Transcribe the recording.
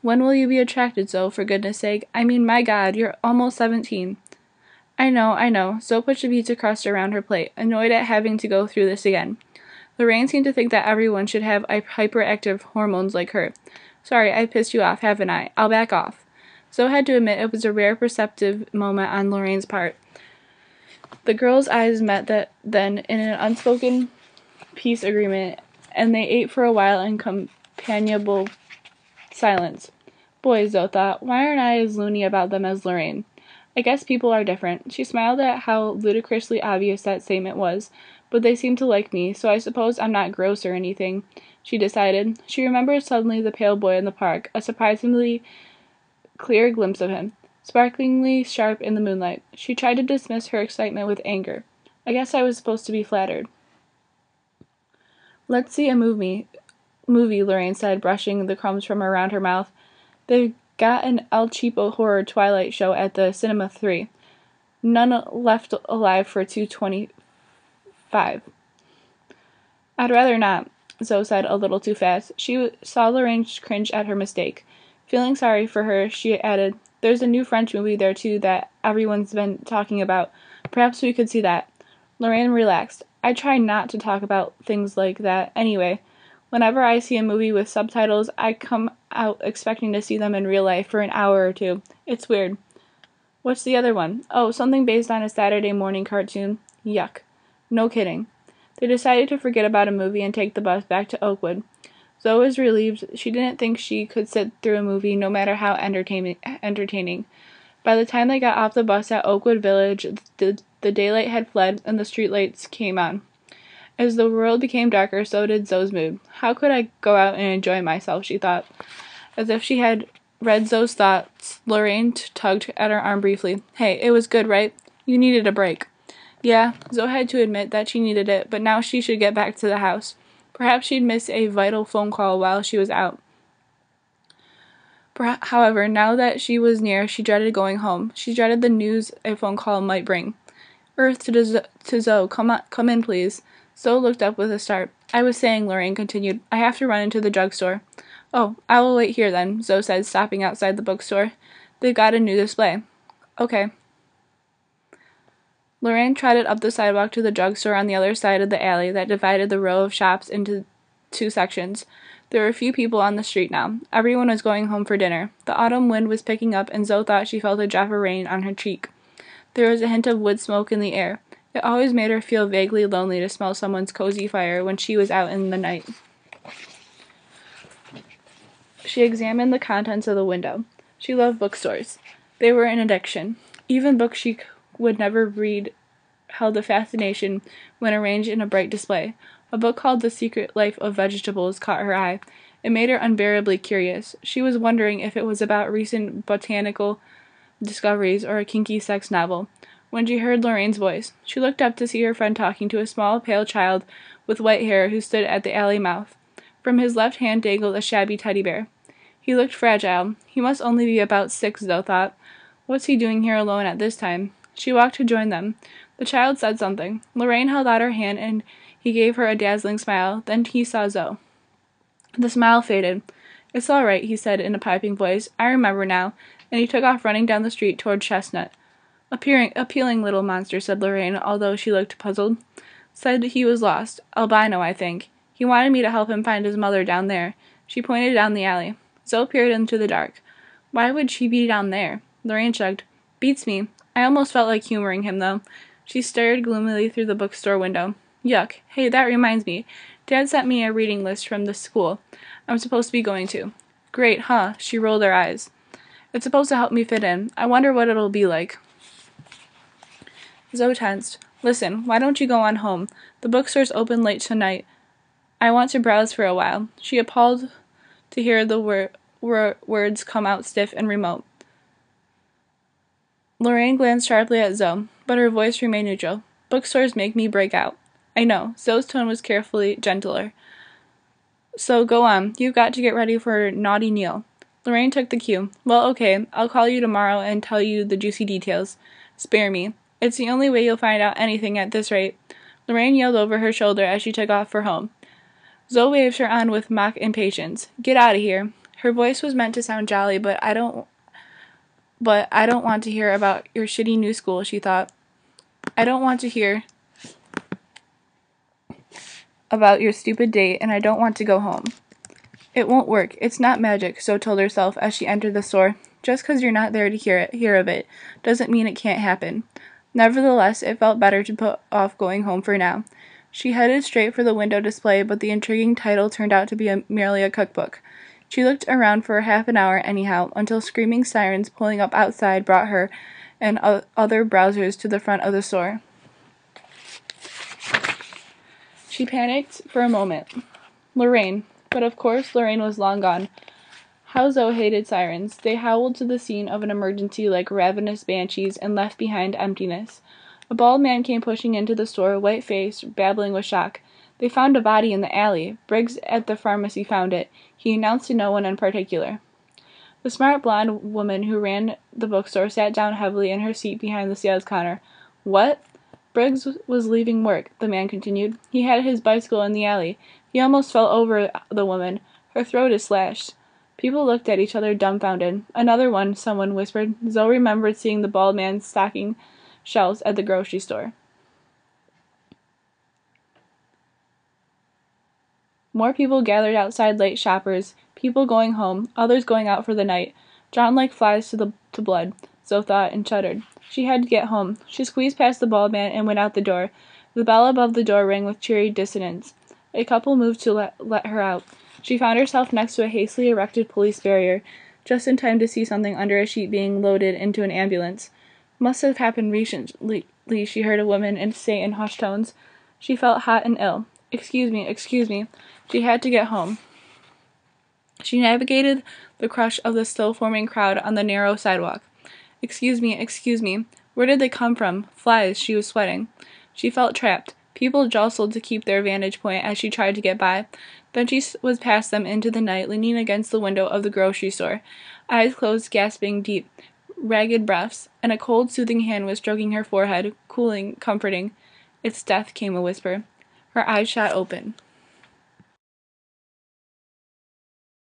When will you be attracted, Zoe, for goodness sake? I mean, my God, you're almost 17. I know. Zoe pushed a pizza crust around her plate, annoyed at having to go through this again. Lorraine seemed to think that everyone should have hyperactive hormones like her. Sorry, I pissed you off, haven't I? I'll back off. Zoe had to admit it was a rare perceptive moment on Lorraine's part. The girls' eyes met then in an unspoken peace agreement, and they ate for a while in companionable silence. Boys, Zoe thought, why aren't I as loony about them as Lorraine? I guess people are different. She smiled at how ludicrously obvious that statement was, but they seem to like me, so I suppose I'm not gross or anything, she decided. She remembered suddenly the pale boy in the park, a surprisingly clear glimpse of him, sparklingly sharp in the moonlight. She tried to dismiss her excitement with anger. I guess I was supposed to be flattered. Let's see a movie, Lorraine said, brushing the crumbs from around her mouth. They've got an El Cheapo horror Twilight show at the Cinema 3. None left alive for 2:25. I'd rather not, Zoe said a little too fast. She saw Lorraine cringe at her mistake. Feeling sorry for her, she added, there's a new French movie there too that everyone's been talking about. Perhaps we could see that. Lorraine relaxed. I try not to talk about things like that anyway. Whenever I see a movie with subtitles, I come out expecting to see them in real life for an hour or two. It's weird. What's the other one? Oh, something based on a Saturday morning cartoon. Yuck. No kidding. They decided to forget about a movie and take the bus back to Oakwood. Zoe was relieved. She didn't think she could sit through a movie, no matter how entertaining. By the time they got off the bus at Oakwood Village, the daylight had fled and the streetlights came on. As the world became darker, so did Zoe's mood. How could I go out and enjoy myself, she thought. As if she had read Zoe's thoughts, Lorraine tugged at her arm briefly. Hey, it was good, right? You needed a break. Yeah, Zoe had to admit that she needed it, but now she should get back to the house. Perhaps she'd miss a vital phone call while she was out. However, now that she was near, she dreaded going home. She dreaded the news a phone call might bring. Earth to Zoe. Come in, please. Zoe looked up with a start. I was saying, Lorraine continued, I have to run into the drugstore. Oh, I will wait here then, Zoe said, stopping outside the bookstore. They've got a new display. Okay. Lorraine trotted up the sidewalk to the drugstore on the other side of the alley that divided the row of shops into two sections. There were few people on the street now. Everyone was going home for dinner. The autumn wind was picking up, and Zoe thought she felt a drop of rain on her cheek. There was a hint of wood smoke in the air. It always made her feel vaguely lonely to smell someone's cozy fire when she was out in the night. She examined the contents of the window. She loved bookstores. They were an addiction. Even books she would never read held a fascination when arranged in a bright display. A book called The Secret Life of Vegetables caught her eye. It made her unbearably curious. She was wondering if it was about recent botanical discoveries or a kinky sex novel, when she heard Lorraine's voice. She looked up to see her friend talking to a small, pale child with white hair who stood at the alley mouth. From his left hand dangled a shabby teddy bear. He looked fragile. He must only be about 6, Zoe thought. What's he doing here alone at this time? She walked to join them. The child said something. Lorraine held out her hand, and he gave her a dazzling smile. Then he saw Zoe. The smile faded. It's all right, he said in a piping voice. I remember now. And he took off running down the street toward Chestnut. Appealing little monster, said Lorraine, although she looked puzzled. Said he was lost. Albino, I think. He wanted me to help him find his mother down there. She pointed down the alley. Zoe peered into the dark. Why would she be down there? Lorraine shrugged. Beats me. I almost felt like humoring him, though. She stared gloomily through the bookstore window. Yuck. Hey, that reminds me. Dad sent me a reading list from the school I'm supposed to be going to. Great, huh? She rolled her eyes. It's supposed to help me fit in. I wonder what it'll be like. Zoe tensed. Listen, why don't you go on home? The bookstore's open late tonight. I want to browse for a while. She appalled to hear the words come out stiff and remote. Lorraine glanced sharply at Zoe, but her voice remained neutral. Bookstores make me break out. I know. Zoe's tone was carefully gentler. So go on. You've got to get ready for Naughty Neil. Lorraine took the cue. Well, okay. I'll call you tomorrow and tell you the juicy details. Spare me. It's the only way you'll find out anything at this rate. Lorraine yelled over her shoulder as she took off for home. Zoe waved her on with mock impatience. Get out of here. Her voice was meant to sound jolly, but I don't want to hear about your shitty new school, she thought. I don't want to hear about your stupid date, and I don't want to go home. It won't work. It's not magic, So told herself as she entered the store. Just 'cause you're not there to hear of it, doesn't mean it can't happen. Nevertheless, it felt better to put off going home for now. She headed straight for the window display, but the intriguing title turned out to be merely a cookbook. She looked around for half an hour anyhow, until screaming sirens pulling up outside brought her and other browsers to the front of the store. She panicked for a moment. Lorraine. But of course Lorraine was long gone. How Zoe hated sirens. They howled to the scene of an emergency like ravenous banshees and left behind emptiness. A bald man came pushing into the store, white-faced, babbling with shock. They found a body in the alley. Briggs at the pharmacy found it. He announced to no one in particular. The smart blonde woman who ran the bookstore sat down heavily in her seat behind the sales counter. What? Briggs was leaving work, the man continued. He had his bicycle in the alley. He almost fell over the woman. Her throat is slashed. People looked at each other dumbfounded. Another one, someone whispered. Zoe remembered seeing the bald man stocking shelves at the grocery store. More people gathered outside, late shoppers, people going home, others going out for the night, drawn like flies to blood, Zoe thought, and shuddered. She had to get home. She squeezed past the bald man and went out the door. The bell above the door rang with cheery dissonance. A couple moved to let her out. She found herself next to a hastily erected police barrier, just in time to see something under a sheet being loaded into an ambulance. Must have happened recently, she heard a woman say in hushed tones. She felt hot and ill. Excuse me. She had to get home. She navigated the crush of the still-forming crowd on the narrow sidewalk. Excuse me. Where did they come from? Flies, she was sweating. She felt trapped. People jostled to keep their vantage point as she tried to get by. Then she was past them into the night, leaning against the window of the grocery store, eyes closed, gasping deep, ragged breaths, and a cold, soothing hand was stroking her forehead, cooling, comforting. It's death, came a whisper. Her eyes shot open.